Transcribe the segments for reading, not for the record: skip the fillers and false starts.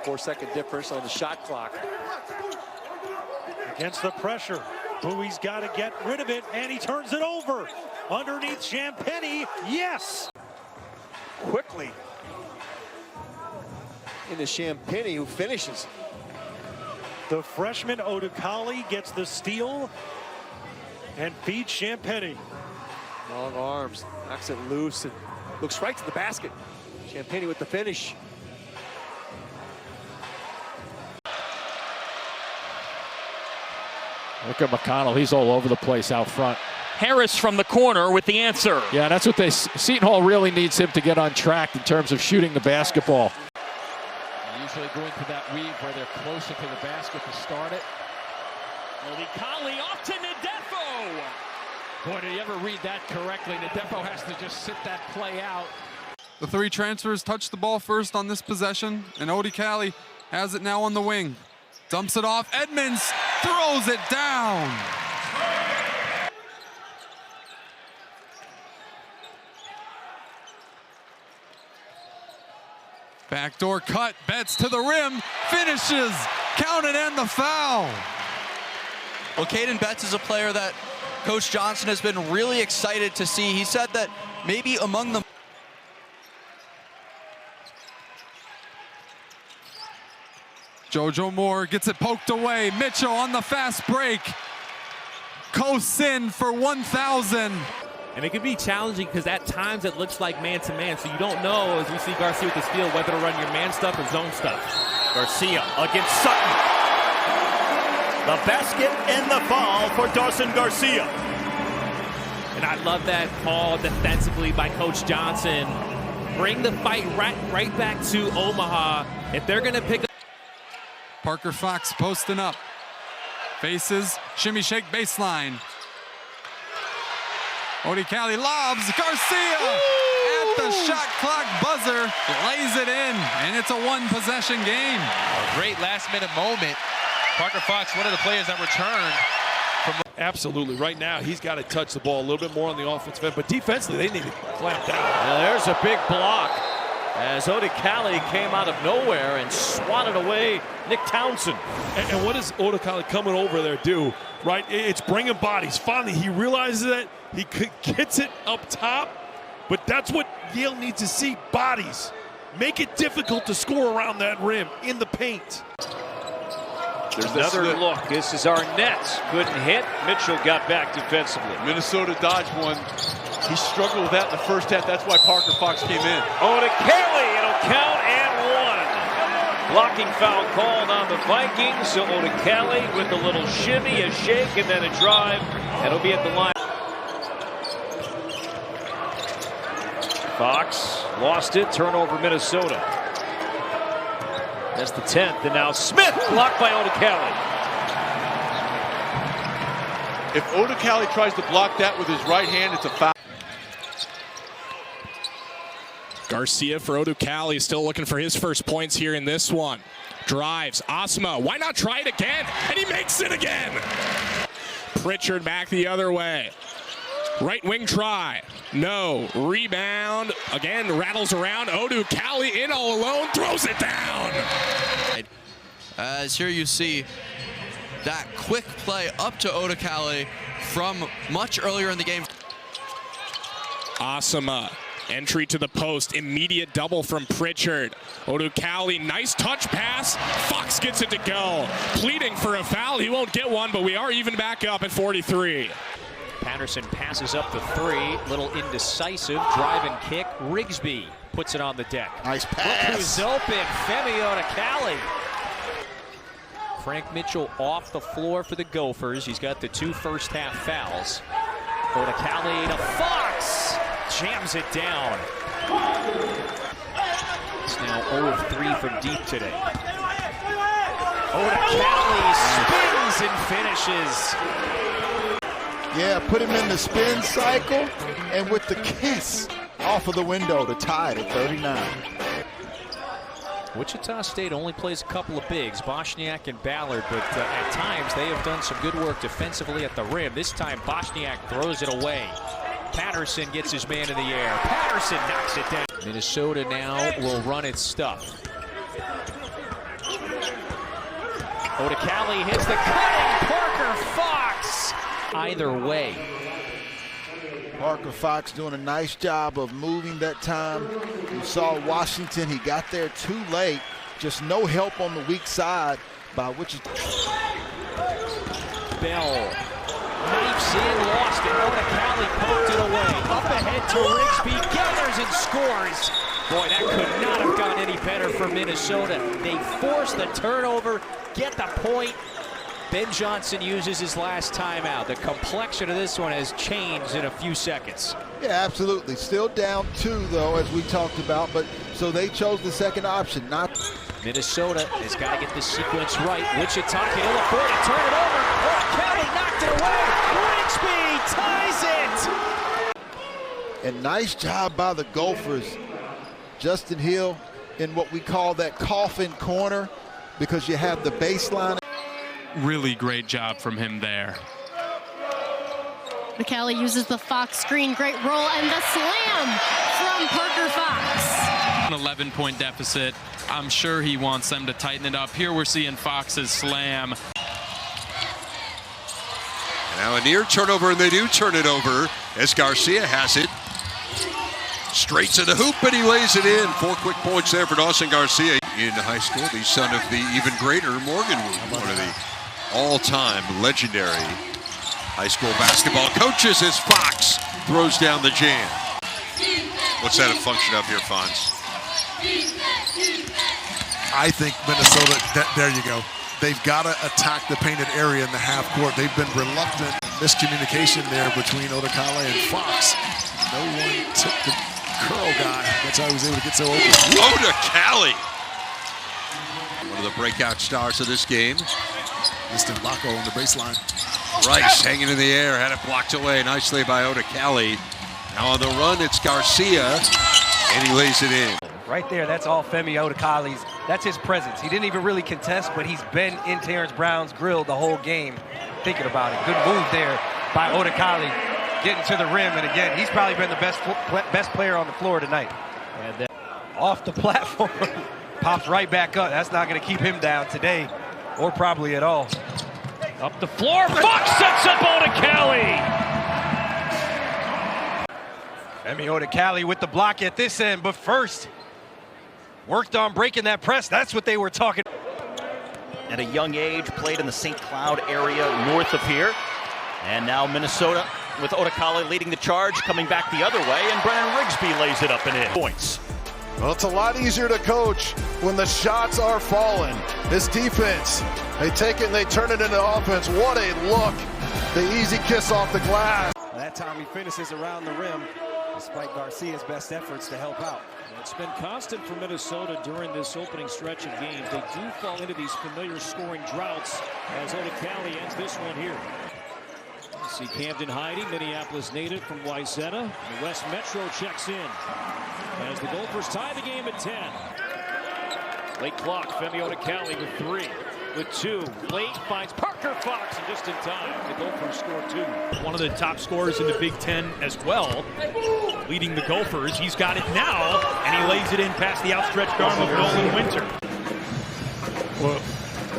4-second difference on the shot clock. Against the pressure, Bowie's got to get rid of it, and he turns it over. Underneath Champagnie, yes! Quickly into Champagnie, who finishes. The freshman Odukale gets the steal and feeds Champagnie. Long arms, knocks it loose, and looks right to the basket. Champagnie with the finish. Look at McConnell, he's all over the place out front. Harris from the corner with the answer. Yeah, that's what Seton Hall really needs him to get on track in terms of shooting the basketball. Usually going to that weave where they're closer to the basket to start it. Odukale off to Nadefo. Boy, did you ever read that correctly? Nadefo has to just sit that play out. The three transfers touch the ball first on this possession, and Odukale has it now on the wing. Dumps it off, Edmonds throws it down. Backdoor cut, Betts to the rim, finishes, counted and the foul. Well, Caden Betts is a player that Coach Johnson has been really excited to see. He said that maybe among the JoJo Moore gets it poked away. Mitchell on the fast break. Coasts in for 1,000. And it can be challenging because at times it looks like man-to-man, so you don't know, as we see Garcia with the steal, whether to run your man stuff or zone stuff. Garcia against Sutton. The basket and the foul for Dawson Garcia. And I love that call defensively by Coach Johnson. Bring the fight right back to Omaha. If they're going to pick up. Parker Fox posting up. Faces, shimmy shake baseline. Odukale lobs, Garcia at the shot clock buzzer, lays it in, and it's a one-possession game. A great last-minute moment. Parker Fox, one of the players that returned from. Absolutely. Right now, he's got to touch the ball a little bit more on the offensive end, but defensively, they need to clamp down. Now there's a big block as Odukale came out of nowhere and swatted away Nick Townsend. And what does Odukale coming over there do? Right, it's bringing bodies. Finally, he realizes that he gets it up top, but that's what Yale needs to see, bodies. Make it difficult to score around that rim in the paint. There's another look. This is Arnett. Couldn't hit. Mitchell got back defensively. Minnesota dodged one. He struggled with that in the first half. That's why Parker Fox came in. Odukale, it'll count and one. Blocking foul called on the Vikings. So Odukale with a little shimmy, a shake, and then a drive. That'll be at the line. Fox lost it. Turnover Minnesota. That's the 10th. And now Smith blocked by Odukale. If Odukale tries to block that with his right hand, it's a foul. Garcia for Odukale, still looking for his first points here in this one. Drives, Osma, why not try it again? And he makes it again! Pritchard back the other way. Right wing try, no. Rebound, again rattles around. Odukale in all alone, throws it down! As here you see that quick play up to Odukale from much earlier in the game. Asama, entry to the post, immediate double from Pritchard. Odukale, nice touch pass. Fox gets it to go. Pleading for a foul, he won't get one, but we are even back up at 43. Patterson passes up the three, little indecisive, drive and kick. Rigsby puts it on the deck. Nice pass. Look who's open, Femi Odukale. Frank Mitchell off the floor for the Gophers. He's got the 2 first-half fouls. Odukale to Fox. Jams it down. It's now 0 of 3 from deep today. Odukale spins and finishes. Yeah, put him in the spin cycle, and with the kiss off of the window to tie it at 39. Wichita State only plays a couple of bigs, Bosniak and Ballard, but at times they have done some good work defensively at the rim. This time Bosniak throws it away. Patterson gets his man in the air. Patterson knocks it down. Minnesota now will run its stuff. Odukale hits the cutting Parker Fox. Either way. Parker Fox doing a nice job of moving that time. You saw Washington, he got there too late. Just no help on the weak side by which Bell knifes in, lost it. Odukale poked it away. Up ahead to Rigsby, gathers and scores. Boy, that could not have gone any better for Minnesota. They force the turnover, get the point. Ben Johnson uses his last timeout. The complexion of this one has changed in a few seconds. Yeah, absolutely. Still down 2, though, as we talked about, but so they chose the second option, not. Minnesota has got to get this sequence right. Wichita can ill afford to turn it over. Kelly knocked it away. Rigsby ties it. And nice job by the Gophers. Justin Hill in what we call that coffin corner, because you have the baseline. Really great job from him there. Odukale uses the Fox screen, great roll, and the slam from Parker Fox. An 11-point deficit. I'm sure he wants them to tighten it up. Here we're seeing Fox's slam. Now a near turnover, and they do turn it over as Garcia has it. Straight to the hoop, and he lays it in. 4 quick points there for Dawson Garcia in high school, the son of the even greater Morgan Wooten, one of the all-time legendary high school basketball coaches, as Fox throws down the jam. What's that a function of here, Fonz? I think Minnesota, there you go. They've got to attack the painted area in the half court. They've been reluctant. Miscommunication there between Odukale and Fox. No one took the curl guy. That's how he was able to get so open. Odukale! One of the breakout stars of this game. Mr. Bacco on the baseline. Rice hanging in the air, had it blocked away nicely by Odukale. Now on the run, it's Garcia, and he lays it in. Right there, that's all Femi Odukale's. That's his presence. He didn't even really contest, but he's been in Terrence Brown's grill the whole game, thinking about it. Good move there by Odukale, getting to the rim, and again, he's probably been the best player on the floor tonight. And then off the platform, pops right back up. That's not going to keep him down today, or probably at all. Up the floor, Fox sets up Odukale. Femi Odukale with the block at this end, but first worked on breaking that press. That's what they were talking. At a young age, played in the St. Cloud area north of here. And now Minnesota with Odukale leading the charge, coming back the other way, and Brennan Rigsby lays it up and in. Points. Well, it's a lot easier to coach when the shots are falling. This defense, they take it and they turn it into offense. What a look. The easy kiss off the glass. That time he finishes around the rim, despite Garcia's best efforts to help out. It's been constant for Minnesota during this opening stretch of games. They do fall into these familiar scoring droughts as Odukale ends this one here. See Camden hiding, Minneapolis native from Wayzata. The West Metro checks in as the Gophers tie the game at 10. Late clock, Femi Odukale with 3. With 2, late finds Parker Fox, and just in time, the Gophers score 2. One of the top scorers in the Big Ten as well, leading the Gophers. He's got it now, and he lays it in past the outstretched arm of Nolan Winter. Well,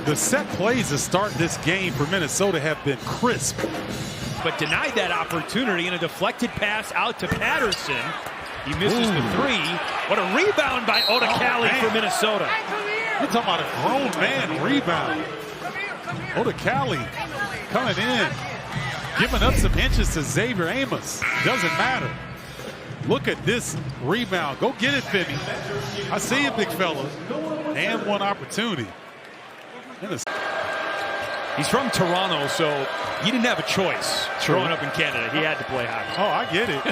the set plays to start this game for Minnesota have been crisp. But denied that opportunity in a deflected pass out to Patterson. He misses the 3. What a rebound by Odukale for Minnesota. You're talking about a grown man rebound. Odukale coming in, giving up some inches to Xavier Amos. Doesn't matter. Look at this rebound. Go get it, Femi. I see you, big fella. And one opportunity. He's from Toronto, so he didn't have a choice growing up in Canada. He had to play hockey. Oh, I get it.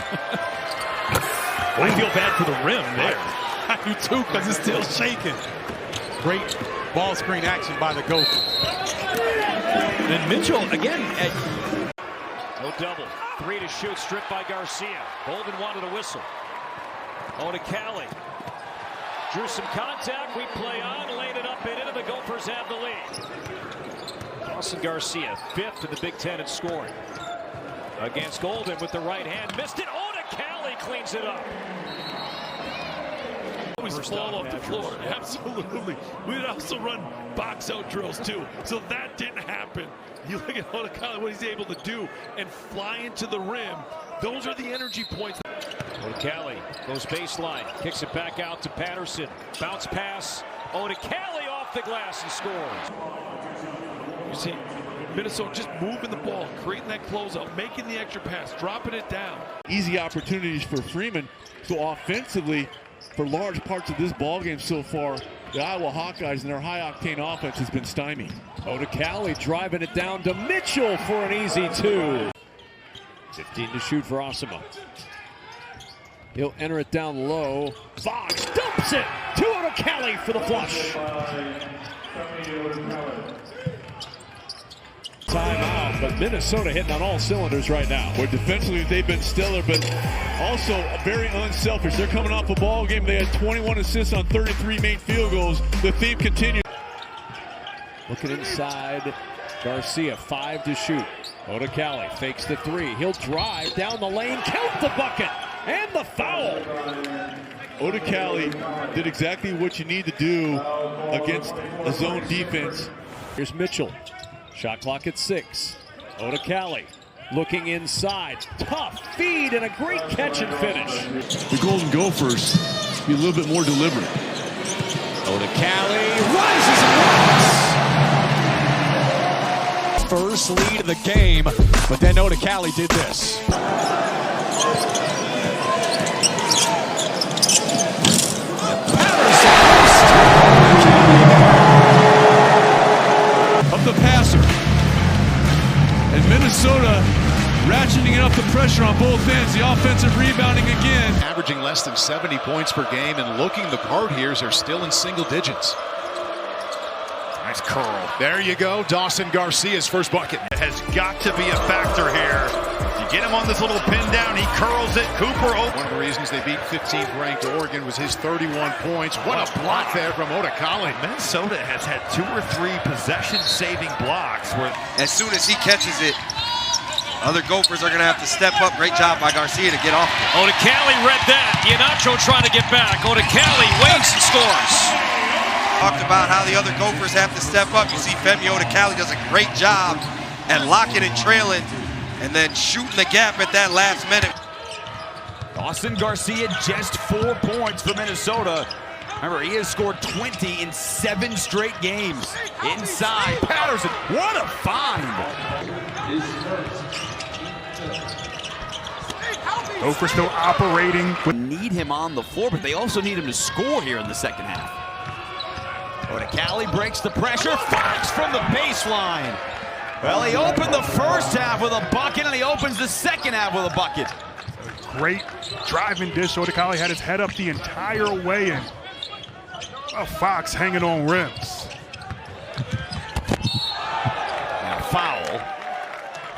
I feel bad for the rim there. I do too, because it's still shaking. Great ball screen action by the Gophers. Then Mitchell again. No double. 3 to shoot, stripped by Garcia. Bolden wanted a whistle. Odukale drew some contact. We play on, laid it up and into. The Gophers have the lead. Dawson Garcia, 5th in the Big Ten in scoring. Against Golden with the right hand, missed it. Odukale cleans it up. Always fall off the floor. Absolutely. We'd also run box-out drills, too. So that didn't happen. You look at Odukale, what he's able to do, and fly into the rim. Those are the energy points. Odukale goes baseline, kicks it back out to Patterson. Bounce pass. Odukale off the glass and scores. You see Minnesota just moving the ball, creating that closeout, making the extra pass, dropping it down. Easy opportunities for Freeman. So offensively, for large parts of this ballgame so far, the Iowa Hawkeyes and their high-octane offense has been stymied. Odukale driving it down to Mitchell for an easy 2. 15 to shoot for Osima. He'll enter it down low. Fox dumps it to Odukale for the flush. Timeout, but Minnesota hitting on all cylinders right now. Where defensively they've been stellar, but also very unselfish. They're coming off a ball game. They had 21 assists on 33 made field goals. The theme continues. Looking inside, Garcia, 5 to shoot. Odukale fakes the 3. He'll drive down the lane, count the bucket, and the foul. Odukale did exactly what you need to do against a zone defense. Here's Mitchell. Shot clock at 6. Odukale looking inside. Tough feed and a great catch and finish. The Golden Gophers be a little bit more deliberate. Odukale rises and walks. First lead of the game, but then Odukale did this. Of the passer. And Minnesota ratcheting up the pressure on both ends. The offensive rebounding again. Averaging less than 70 points per game and looking the part here as they're still in single digits. Nice curl. There you go. Dawson Garcia's first bucket. It has got to be a factor here. You get him on this little pin down, he curls it. Cooper open. One of the reasons they beat 15th ranked Oregon was his 31 points. What a block there from Odukale. Minnesota has had 2 or 3 possession-saving blocks. Where as soon as he catches it, other Gophers are going to have to step up. Great job by Garcia to get off. Odukale read that. Iheanacho trying to get back. Odukale waits and scores. Talked about how the other Gophers have to step up. You see Femi Odukale does a great job at locking and trailing and then shooting the gap at that last minute. Dawson Garcia just 4 points for Minnesota. Remember, he has scored 20 in 7 straight games. Inside, Patterson, what a find! Gophers still operating. Need him on the floor, but they also need him to score here in the second half. Odukale breaks the pressure. Fox from the baseline. Well, he opened the first half with a bucket, and he opens the second half with a bucket. Great driving dish. Odukale had his head up the entire way, and Fox hanging on rims. And a foul.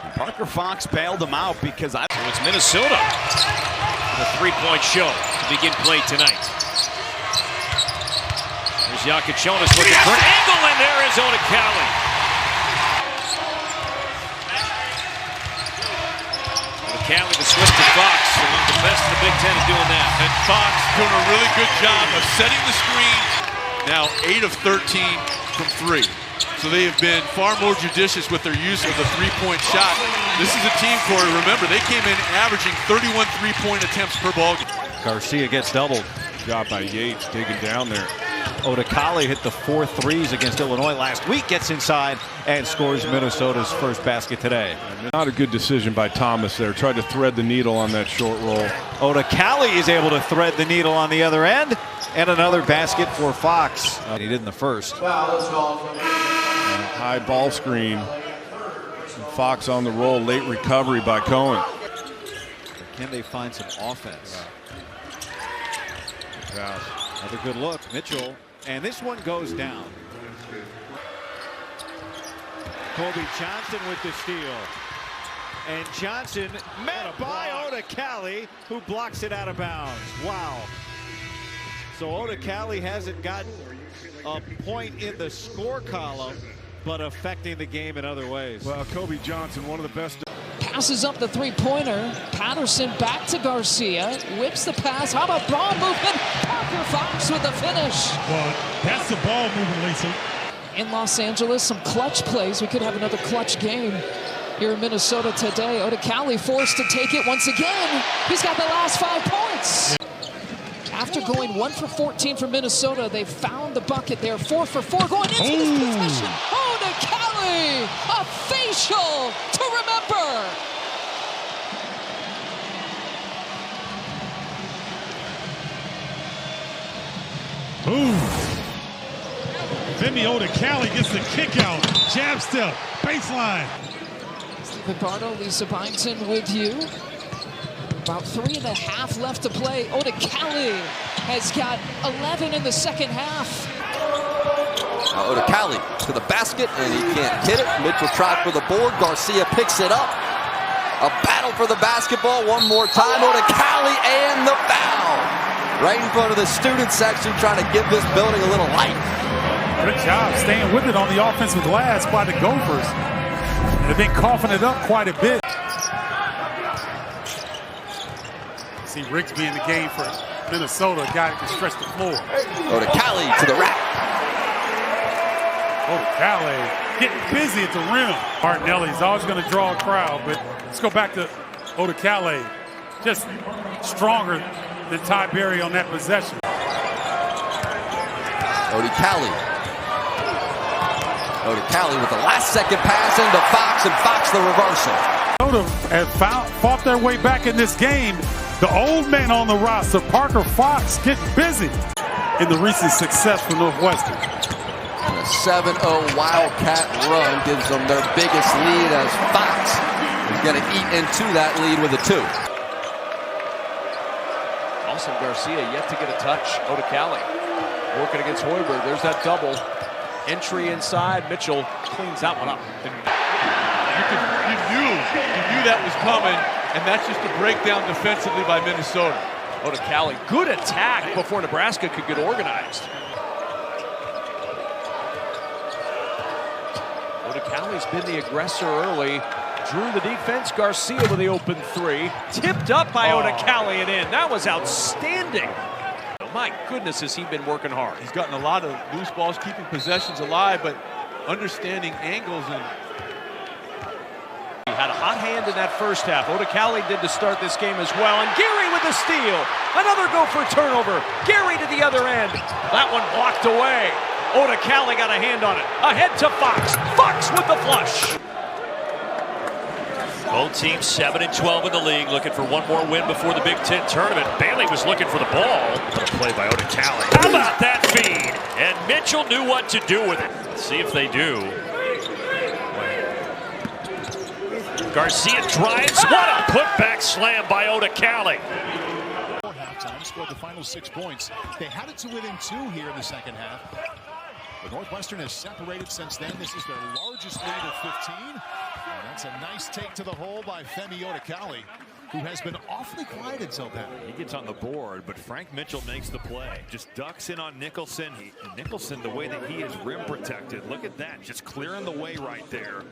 And Parker Fox bailed him out because So it's Minnesota with a 3-point show to begin play tonight. There's Yakuchonis looking for an angle, and there is Odukale. Odukale to switch to Fox, among the best in the Big Ten at doing that. And Fox doing a really good job of setting the screen. Now 8 of 13 from 3. So they have been far more judicious with their use of the 3-point shot. This is a team, Corey, remember, they came in averaging 31 3-point attempts per ball game. Garcia gets doubled. Job by Yates digging down there. Odukale hit the 4 threes against Illinois last week, gets inside and scores Minnesota's first basket today. Not a good decision by Thomas there. Tried to thread the needle on that short roll. Odukale is able to thread the needle on the other end, and another basket for Fox. He did in the first. High ball screen. Fox on the roll. Late recovery by Cohen. Can they find some offense? Another good look. Mitchell. And this one goes down. Kobe Johnson with the steal. And Johnson met by Odukale, who blocks it out of bounds. Wow. So Odukale hasn't gotten a point in the score column, but affecting the game in other ways. Well, Kobe Johnson, one of the best. passes up the three-pointer. Patterson back to Garcia. Whips the pass. How about ball movement? Parker Fox with the finish. Well, that's the ball movement, Lisa. In Los Angeles, some clutch plays. We could have another clutch game here in Minnesota today. Odukale forced to take it once again. He's got the last 5 points. After going 1 for 14 for Minnesota, they found the bucket there. 4 for 4 going into this possession. Odukale, a facial to remember. Femi Odukale gets the kick out. Jab step, baseline. Stephen Bardo, Lisa Byington with you. About 3.5 left to play. Odukale has got 11 in the second half. Now Odukale to the basket, and he can't hit it. Mitchell tried for the board. Garcia picks it up. A battle for the basketball one more time. Odukale and the foul. Right in front of the student section, trying to give this building a little life. Good job staying with it on the offensive glass by the Gophers. They've been coughing it up quite a bit. See Rigsby in the game for Minnesota, a guy that can stretch the floor. Odukale to the rack. Odukale getting busy at the rim. Martinelli's always going to draw a crowd, but let's go back to Odukale. Just stronger than Ty Berry on that possession. Odukale with the last second pass into Fox, and Fox the reversal. Minnesota have fought their way back in this game. The old man on the roster, Parker Fox, getting busy in the recent success for Northwestern. And a 7-0 Wildcat run gives them their biggest lead as Fox is going to eat into that lead with a 2. Austin Garcia yet to get a touch. Odukale working against Hoiberg. There's that double. Entry inside. Mitchell cleans that one up. You knew that was coming, and that's just a breakdown defensively by Minnesota. Odukale, good attack before Nebraska could get organized. Odukale's been the aggressor early. Drew the defense. Garcia with the open 3. Tipped up by Odukale and in. That was outstanding. My goodness, has he been working hard. He's gotten a lot of loose balls, keeping possessions alive, but understanding angles. And he had a hot hand in that first half. Odukale did to start this game as well. And Gary with the steal. Another Gopher turnover. Gary to the other end. That one blocked away. Odukale got a hand on it. Ahead to Fox. Fox with the flush. Both teams 7-12 in the league, looking for one more win before the Big Ten tournament. Bailey was looking for the ball. Good play by Odukale. How about that feed? And Mitchell knew what to do with it. Let's see if they do. Garcia drives. What a putback slam by Odukale. Halftime scored the final 6 points. They had it to within 2 here in the second half. But Northwestern has separated since then. This is their largest lead of 15. And that's a nice take to the hole by Femi Odukale, who has been awfully quiet until then. He gets on the board, but Frank Mitchell makes the play. Just ducks in on Nicholson. Nicholson, the way that he is rim protected, look at that, just clearing the way right there.